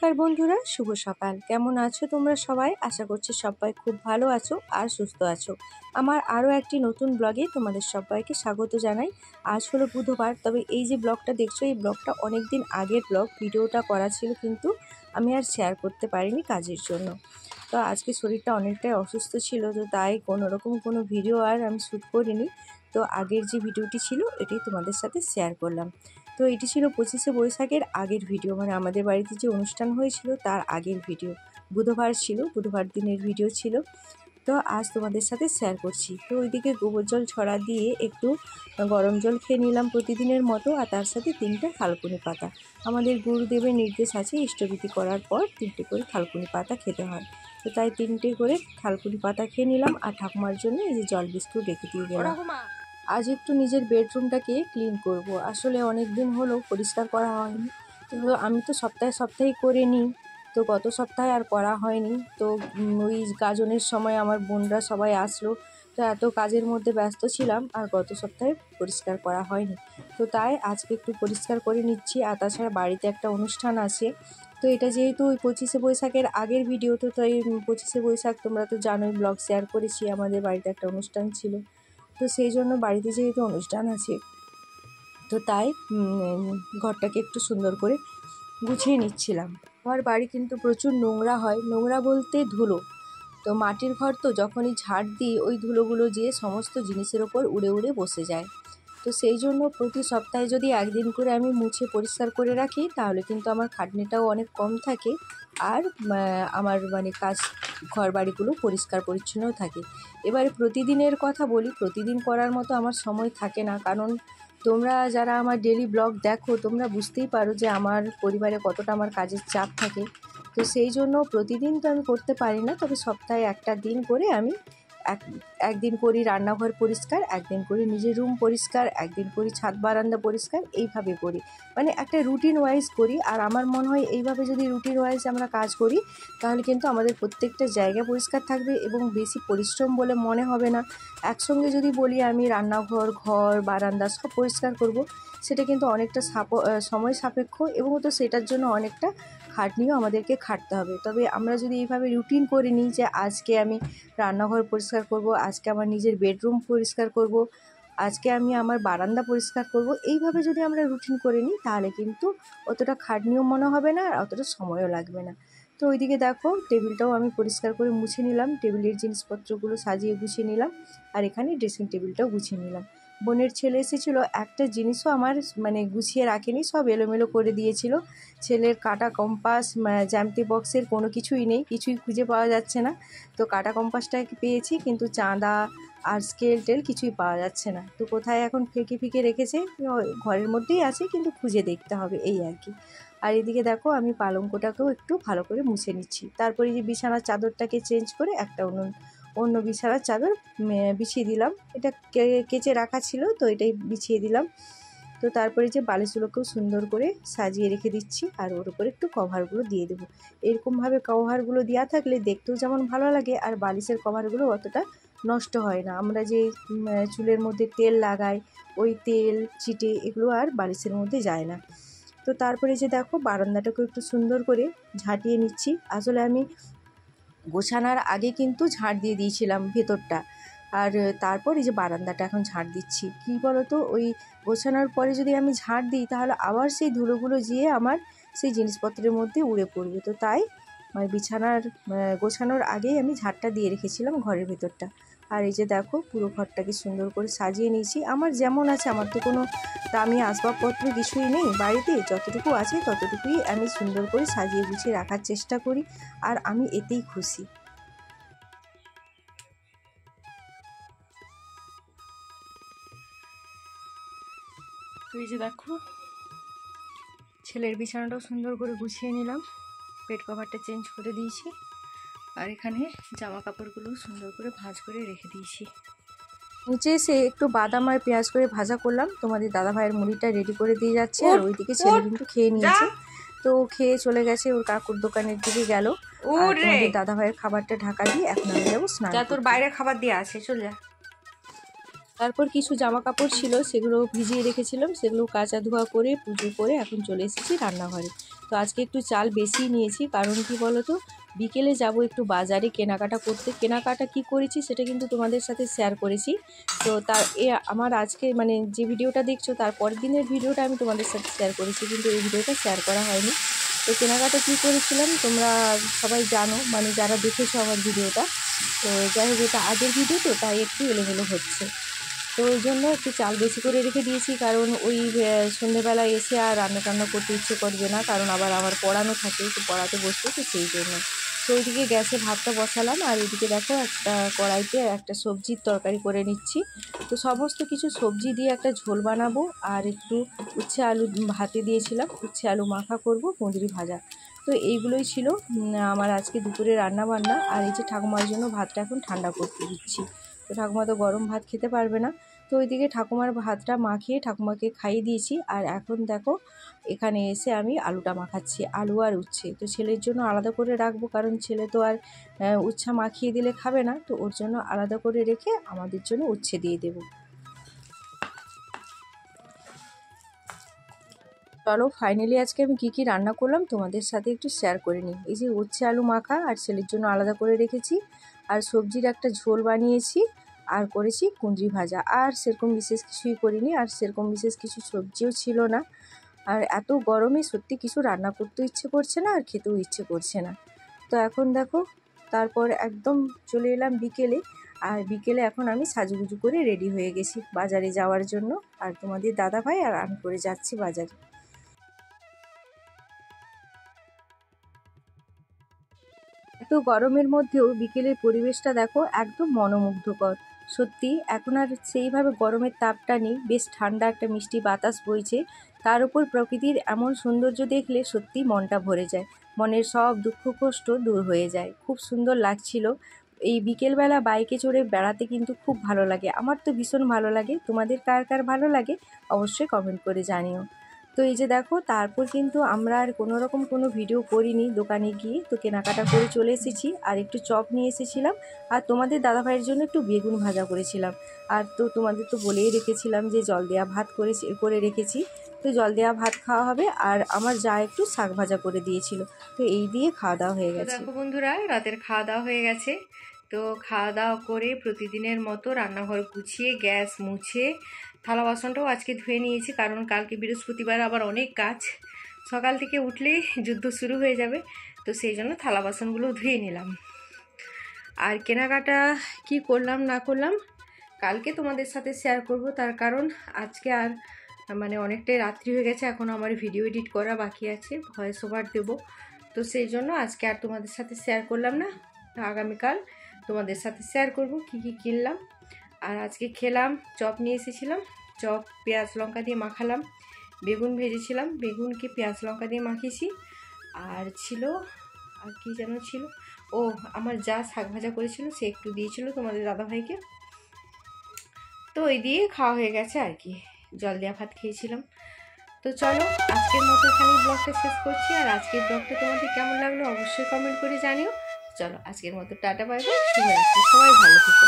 নমস্কার বন্ধুরা, শুভ সকাল। কেমন আছো তোমরা সবাই? আশা করছি সবাই খুব ভালো আছো আর সুস্থ আছো। আমার আরও একটি নতুন ব্লগে তোমাদের সবাইকে স্বাগত জানাই। আজ হলো বুধবার, তবে এই যে ব্লগটা দেখছো এই ব্লগটা অনেক দিন আগের ব্লগ। ভিডিওটা করা ছিল কিন্তু আমি আর শেয়ার করতে পারিনি কাজের জন্য। তো আজকে শরীরটা অনেকটাই অসুস্থ ছিল, তো তাই কোনো ভিডিও আর আমি শ্যুট করিনি। তো আগের যে ভিডিওটি ছিল এটি তোমাদের সাথে শেয়ার করলাম। তো এটি ছিল 25শে বৈশাখের আগের ভিডিও, মানে আমাদের বাড়িতে যে অনুষ্ঠান হয়েছিল তার আগের ভিডিও। বুধবার ছিল, বুধবার দিনের ভিডিও ছিল। তো আজ তোমাদের সাথে শেয়ার করছি। তো ওইদিকে গোবর জল ছড়া দিয়ে একটু গরম জল খেয়ে নিলাম প্রতিদিনের মতো, আর তার সাথে 3টে থালকুনি পাতা। আমাদের গুরুদেবের নির্দেশ আছে ইষ্টবিধি করার পর 3টে করে থালকুনি পাতা খেতে হয়। তো তাই 3টে করে থালকুনি পাতা খেয়ে নিলাম, আর ঠাকুমার জন্য এই যে জল বিস্কুট রেখে দিয়ে গেলাম। আজ একটু নিজের বেডরুমটাকে ক্লিন করব। আসলে অনেক দিন হলো পরিষ্কার করা হয়নি। তো আমি তো সপ্তাহে করে নিই, তো গত সপ্তাহে আর করা হয়নি। তো ওই গাজনের সময় আমার বোনরা সবাই আসলো, তো এত কাজের মধ্যে ব্যস্ত ছিলাম আর গত সপ্তাহে পরিষ্কার করা হয়নি। তো তাই আজকে একটু পরিষ্কার করে নিচ্ছি। আর তাছাড়া বাড়িতে একটা অনুষ্ঠান আছে। তো এটা যেহেতু ওই 25শে বৈশাখের আগের ভিডিও, তো তাই 25শে বৈশাখ তোমরা তো জানোই, ব্লগ শেয়ার করেছি, আমাদের বাড়িতে একটা অনুষ্ঠান ছিল। তো সেই জন্য বাড়িতে যেহেতু অনুষ্ঠান আছে, তো তাই ঘরটাকে একটু সুন্দর করে গুছিয়ে নিচ্ছিলাম। আমার বাড়ি কিন্তু প্রচুর নোংরা হয়, নোংরা বলতে ধুলো। তো মাটির ঘর, তো যখনই ঝাড় দিই ওই ধুলোগুলো যেয়ে সমস্ত জিনিসের ওপর উড়ে উড়ে বসে যায়। তো সেই জন্য প্রতি সপ্তাহে যদি একদিন করে আমি মুছে পরিষ্কার করে রাখি, তাহলে কিন্তু আমার খাটনিটাও অনেক কম থাকে, আর আমার কাজ ঘর বাড়িগুলো পরিষ্কার পরিচ্ছন্নও থাকে। এবারে প্রতিদিনের কথা বলি, প্রতিদিন করার মতো আমার সময় থাকে না, কারণ তোমরা যারা আমার ডেলি ব্লগ দেখো তোমরা বুঝতেই পারো যে আমার পরিবারে কতটা আমার কাজের চাপ থাকে। তো সেই জন্য প্রতিদিন তো আমি করতে পারি না, তবে সপ্তাহে একটা দিন করে আমি একদিন করি রান্নাঘর পরিষ্কার, একদিন করি নিজের রুম পরিষ্কার, একদিন করি ছাদ বারান্দা পরিষ্কার, এইভাবে করি। একটা রুটিন ওয়াইজ করি। আর আমার মনে হয় এইভাবে যদি রুটিন ওয়াইজ আমরা কাজ করি, তাহলে কিন্তু আমাদের প্রত্যেকটা জায়গা পরিষ্কার থাকবে এবং বেশি পরিশ্রম বলে মনে হবে না। একসঙ্গে যদি বলি আমি রান্নাঘর, ঘর, বারান্দা সব পরিষ্কার করব, সেটা কিন্তু অনেকটা সময় সাপেক্ষ, এবং তো সেটার জন্য অনেকটা খাটনিও আমাদেরকে খাটতে হবে। তবে আমরা যদি এইভাবে রুটিন করে নিই যে আজকে আমি রান্নাঘর পরিষ্কার করব, আজকে আমার নিজের বেডরুম পরিষ্কার করব, আজকে আমি আমার বারান্দা পরিষ্কার করব, এইভাবে যদি আমরা রুটিন করে নিই, তাহলে কিন্তু অতটা খাটনিও মনে হবে না আর অতটা সময়ও লাগবে না। তো ওইদিকে দেখো টেবিলটাও আমি পরিষ্কার করে মুছে নিলাম, টেবিলের জিনিসপত্রগুলো সাজিয়ে গুছিয়ে নিলাম, আর এখানে ড্রেসিং টেবিলটাও গুছিয়ে নিলাম। বোনের ছেলে এসেছিলো, একটা জিনিসও আমার গুছিয়ে রাখেনি, সব এলোমেলো করে দিয়েছিল। ছেলের কাটা কম্পাস, জ্যামিতি বক্সের কোনো কিছুই নেই, কিছুই খুঁজে পাওয়া যাচ্ছে না। তো কাটা কম্পাসটা পেয়েছি, কিন্তু চাঁদা আর স্কেল টেল কিছুই পাওয়া যাচ্ছে না। তো কোথায় এখন ফেঁকে রেখেছে, ঘরের মধ্যেই আছে, কিন্তু খুঁজে দেখতে হবে, এই আর কি। আর এদিকে দেখো আমি পালঙ্কটাকেও একটু ভালো করে মুছে নিচ্ছি। তারপরে যে বিছানার চাদরটাকে চেঞ্জ করে একটা অন্য বিছানার চাদর বিছিয়ে দিলাম। এটা কেচে রাখা ছিল, তো এটাই বিছিয়ে দিলাম। তো তারপরে যে বালিশগুলোকেও সুন্দর করে সাজিয়ে রেখে দিচ্ছি, আর ওর উপরে একটু কভারগুলো দিয়ে দেবো। এরকমভাবে কভারগুলো দেওয়া থাকলে দেখতেও যেমন ভালো লাগে, আর বালিশের কভারগুলো অতটা নষ্ট হয় না। আমরা যে চুলের মধ্যে তেল লাগাই, ওই তেল চিটে এগুলো আর বালিশের মধ্যে যায় না। তো তারপরে যে দেখো বারান্দাটাকেও একটু সুন্দর করে ঝাঁটিয়ে নিচ্ছি। আসলে আমি গোছানোর আগে কিন্তু ঝাঁট দিয়ে দিয়েছিলাম ভেতরটা, আর তারপর এই যে বারান্দাটা এখন ঝাঁট দিচ্ছি। কী বলো তো, ওই গোছানোর পরে যদি আমি ঝাঁট দিই, তাহলে আবার সেই ধুলোগুলো যেয়ে আমার সেই জিনিসপত্রের মধ্যে উড়ে পড়বে। তো তাই বিছানার গোছানোর আগেই আমি ঝাঁটটা দিয়ে রেখেছিলাম ঘরের ভেতরটা। আর এই যে দেখো পুরো ঘরটাকে সুন্দর করে সাজিয়ে নিয়েছি। আমার যেমন আছে, আমার তো কোনো দামি আসবাবপত্র কিছুই নেই বাড়িতে, যতটুকু আছে ততটুকুই আমি সুন্দর করে সাজিয়ে গুছিয়ে রাখার চেষ্টা করি, আর আমি এতেই খুশি। তো এই যে দেখো ছেলের বিছানাটাও সুন্দর করে গুছিয়ে নিলাম, বেড কভারটা চেঞ্জ করে দিয়েছি, আর এখানে জামা কাপড়গুলো সুন্দর করে ভাঁজ করে রেখে দিয়েছি। নিচে এসে একটু বাদাম আর পেঁয়াজ করে ভাজা করলাম, তোমাদের দাদা ভাইয়ের মুড়িটা রেডি করে দিয়ে যাচ্ছে, আর ওইদিকে ছেলে কিন্তু খেয়ে নিয়েছে। তো খেয়ে চলে গেছে, ওর কাকুর দোকানের দিকে গেল। তোমাদের দাদা ভাইয়ের খাবারটা ঢাকা দিয়ে এখন আমি যাবো স্নান। তোর বাইরে খাবার দিয়ে আছে, চলে যা। তারপর কিছু জামা কাপড় ছিল, সেগুলো ভিজিয়ে রেখেছিলাম, সেগুলো কাচা ধোয়া করে পুজো করে এখন চলে এসেছি রান্নাঘরে। তো আজকে একটু চাল বেশি নিয়েছি, কারণ কি বলো তো, বিকেলে যাব একটু বাজারে কেনাকাটা করতে। কেনাকাটা কি করেছি সেটা কিন্তু তোমাদের সাথে শেয়ার করেছি। তো আমার আজকে মানে যে ভিডিওটা দেখছো তার পরের দিনের ভিডিওটা আমি তোমাদের সাথে শেয়ার করেছি, কিন্তু এই ভিডিওটা শেয়ার করা হয়নি। তো কেনাকাটা কী করেছিলাম তোমরা সবাই জানো, মানে যারা দেখেছো আমার ভিডিওটা। তো যাই হোক, এটা আগের ভিডিও তো তাই একটু এলোমেলো হচ্ছে। তো ওই জন্য একটু চাল বেশি করে রেখে দিয়েছি, কারণ ওই সন্ধ্যেবেলা এসে আর রান্না টান্না করতে ইচ্ছে করবে না, কারণ আবার আমার পড়ানো থাকে, তো পড়াতে বসবো, তো সেই জন্য। তো ওইদিকে গ্যাসে ভাতটা বসালাম, আর এদিকে দেখো একটা কড়াইতে একটা সবজির তরকারি করে নিচ্ছি। তো সমস্ত কিছু সবজি দিয়ে একটা ঝোল বানাবো, আর একটু উচ্ছে আলু ভাতে দিয়েছিলাম, উচ্ছে আলু মাখা করব, কুঁদরি ভাজা। তো এইগুলোই ছিল আমার আজকে দুপুরে রান্না বান্না। আর এই যে ঠাকুমার জন্য ভাতটা এখন ঠান্ডা করতে দিচ্ছি। তো ঠাকুমা তো গরম ভাত খেতে পারবে না। তো ওইদিকে ঠাকুমার ভাতটা মাখিয়ে ঠাকুমাকে খাইয়ে দিয়েছি। আর এখন দেখো এখানে এসে আমি আলুটা মাখাচ্ছি, আলু আর উচ্ছে। তো ছেলের জন্য আলাদা করে রাখবো, কারণ ছেলে তো আর উচ্ছা মাখিয়ে দিলে খাবে না, তো ওর জন্য আলাদা করে রেখে আমাদের জন্য উচ্ছে দিয়ে দেবো। চলো ফাইনালি আজকে আমি কী কী রান্না করলাম তোমাদের সাথে একটু শেয়ার করে নিই। এই যে উচ্ছে আলু মাখা আর ছেলের জন্য আলাদা করে রেখেছি, আর সবজির একটা ঝোল বানিয়েছি, আর করেছি কুঁদরি ভাজা। আর সেরকম বিশেষ কিছুই করিনি, আর সেরকম বিশেষ কিছু সবজিও ছিল না। আর এত গরমে সত্যি কিছু রান্না করতেও ইচ্ছে করছে না, আর খেতেও ইচ্ছে করছে না। তো এখন দেখো, তারপর একদম চলে এলাম বিকেলে। আর বিকেলে এখন আমি সাজুগুজু করে রেডি হয়ে গেছি বাজারে যাওয়ার জন্য। আর তোমাদের দাদাভাই আর আমি করে যাচ্ছি বাজারে। এত গরমের মধ্যেও বিকেলের পরিবেশটা দেখো একদম মনোমুগ্ধকর। সত্যি এখন আর সেইভাবে গরমের তাপটা নেই, বেশ ঠান্ডা একটা মিষ্টি বাতাস বইছে। তার উপর প্রকৃতির এমন সৌন্দর্য দেখলে সত্যি মনটা ভরে যায়, মনের সব দুঃখ কষ্ট দূর হয়ে যায়। খুব সুন্দর লাগছিল। এই বিকেলবেলা বাইকে চড়ে বেড়াতে কিন্তু খুব ভালো লাগে, আমার তো ভীষণ ভালো লাগে। তোমাদের কার কার ভালো লাগে অবশ্যই কমেন্ট করে জানিও। তো এই যে দেখো, তারপর কিন্তু আমরা আর কোনো রকম কোনো ভিডিও করিনি দোকানে গিয়ে। তো কেনাকাটা করে চলে এসেছি, আর একটু চপ নিয়ে এসেছিলাম, আর তোমাদের দাদাভাইয়ের জন্য একটু বেগুন ভাজা করেছিলাম। আর তো তোমাদের তো বলেই রেখেছিলাম যে জল দেওয়া ভাত করে রেখেছি। তো জল দেওয়া ভাত খাওয়া হবে, আর আমার যা একটু শাক ভাজা করে দিয়েছিল। তো এই দিয়ে খাওয়া দাওয়া হয়ে গেছে। দেখো বন্ধুরা, রাতের খাওয়া দাওয়া হয়ে গেছে। তো খাওয়া দাওয়া করে প্রতিদিনের মতো রান্নাঘর গুছিয়ে গ্যাস মুছে থালা বাসনটাও আজকে ধুয়ে নিয়েছি, কারণ কালকে বৃহস্পতিবার আবার অনেক কাজ, সকাল থেকে উঠলেই যুদ্ধ শুরু হয়ে যাবে। তো সেই জন্য থালা বাসনগুলো ধুয়ে নিলাম। আর কেনাকাটা কি করলাম না করলাম কালকে তোমাদের সাথে শেয়ার করব, তার কারণ আজকে আর মানে অনেকটাই রাত্রি হয়ে গেছে, এখন আমার ভিডিও এডিট করা বাকি আছে, ভয়েস ওভার দেবো। তো সেই জন্য আজকে আর তোমাদের সাথে শেয়ার করলাম না, আগামীকাল তোমাদের সাথে শেয়ার করব কি কি কিনলাম। আর আজকে খেলাম, চপ নিয়ে এসেছিলাম, চপ পেঁয়াজ লঙ্কা দিয়ে মাখালাম, বেগুন ভেজেছিলাম, বেগুনকে পেঁয়াজ লঙ্কা দিয়ে মাখিয়েছি। আর ছিল, আর কি যেন ছিল, ও আমার যা শাক ভাজা করেছিল সে একটু দিয়েছিল তোমাদের দাদাভাইকে। তো ওই দিয়ে খাওয়া হয়ে গেছে আর কি, জল দেওয়া ভাত খেয়েছিলাম। তো চলো আজকের মতো এখানেই ব্লগটা শেষ করছি। আর আজকের ব্লগটা তোমাদের কেমন লাগলো অবশ্যই কমেন্ট করে জানিও। চলো আজকের মতো টাটা বাই বাই, শুভরাত্রি, সবাই ভালো থেকো।